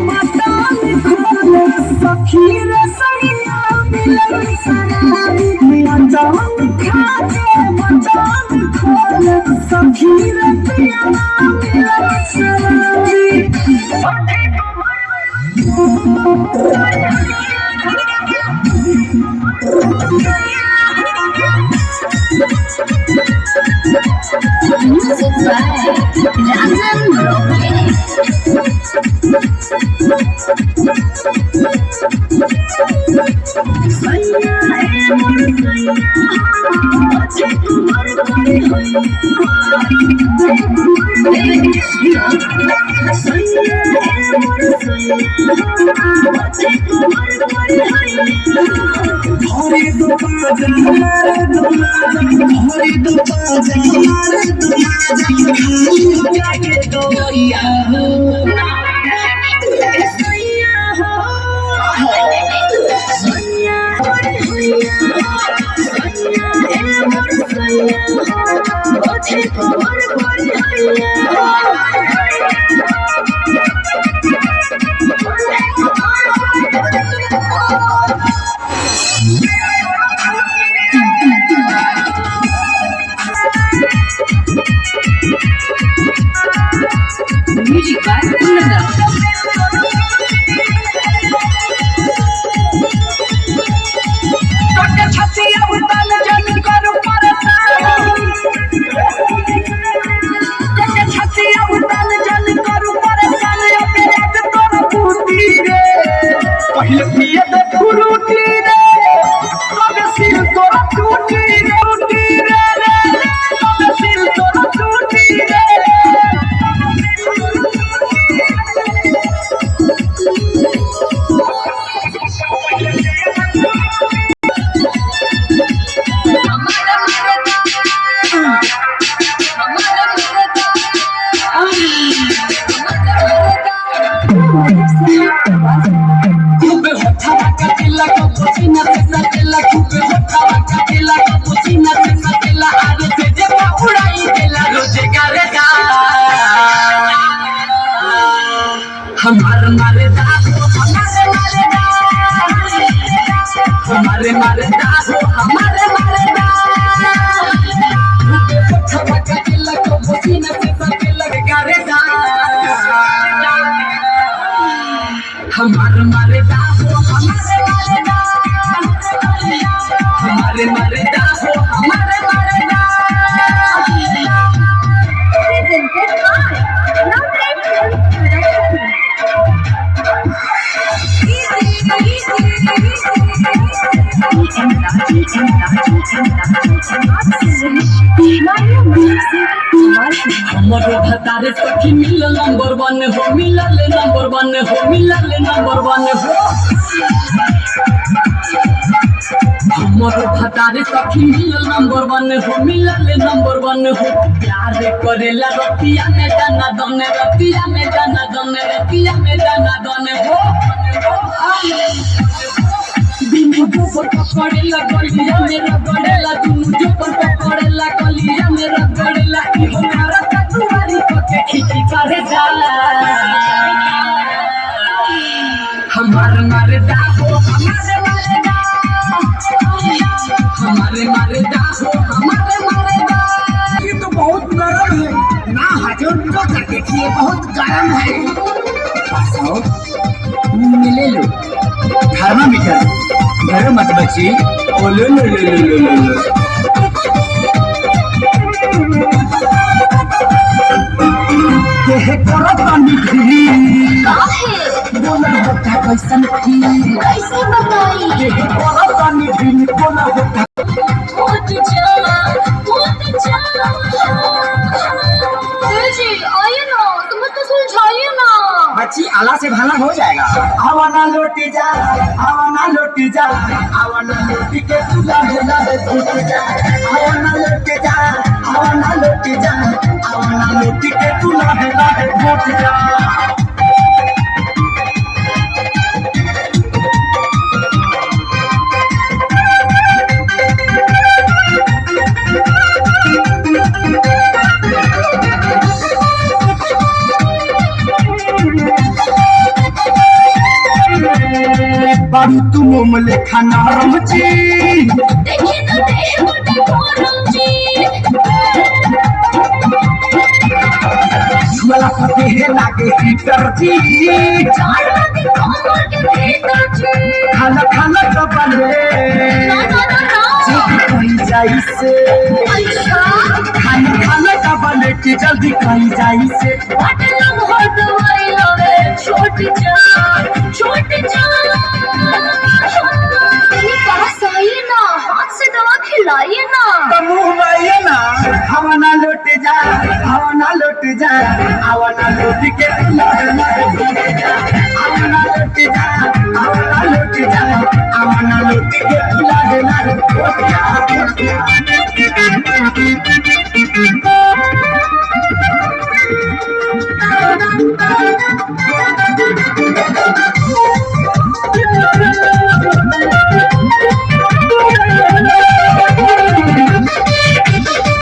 मताल खोले सखी रे सैया मिलन सराबी मताल खाके मताल खोले सखी रे पिया मिलन सराबी Music by Razan Rocket. Music by Nanda. हमारे मारे दासो हमारे मारे हमारे मारे दासो हमारे मारे हमारे मारे दासो हमारे मारे हमारे मारे दासो हमारे मारे हमारे भतारे सखी मिलल नंबर 1 हो मिलल नंबर 1 हो मिलल नंबर 1 हो हमारे भतारे सखी मिलल नंबर 1 हो मिलल नंबर 1 हो प्यार करेला रतिया में दाना दने रतिया में दाना दने रतिया में दाना दने हो बिनु जो पर पकड़ेला गलिया में रगड़ेला तुम जो पर पकड़ेला गलिया में रगड़ेला ई हमारा कटुवारी के खिची करे जा हमारे मारे दाहो हमारे मारे दा हमारे मारे दाहो हमारे मारे दा ये तो बहुत गरम है ना हजम तो देखिए बहुत गरम है ले लो थर्मामीटर गरम मत बची ओ लो लो लो लो लो लो देह करो पानी खिली काहे बोला होता कैसन की कैसे बताई देह करो पानी खिली बोला होता उठ जा जी आइए ना तुम तो सुलझाइए ना बच्ची आला से भाला हो जाएगा आवाना लौटी जा आवाना लौटी जा आवाना लौटी के तुला हेला है टूट जा आवाना लौटी जा आवाना लौटी जा आवाना लौटी के तुला हेला है टूट जा बारू तू मोमले खाना रमची देखी तो देह बटे कोरमची वाला पते है लागे हीटर जी चार बाती कमर के भीतर छी खाना खाना तो बने ना ना ना ना जल्दी कहीं जाई से अच्छा खाना खाना तो बने कि जल्दी कहीं जाई से वाटे लग हो दवाई लवे छोटी जान ये कहा सही ना हाथ से दवा खिलाइए ना तो मुंह मारिए ना हवा ना लौट जा हवा ना लौट जा हवा ना लौट के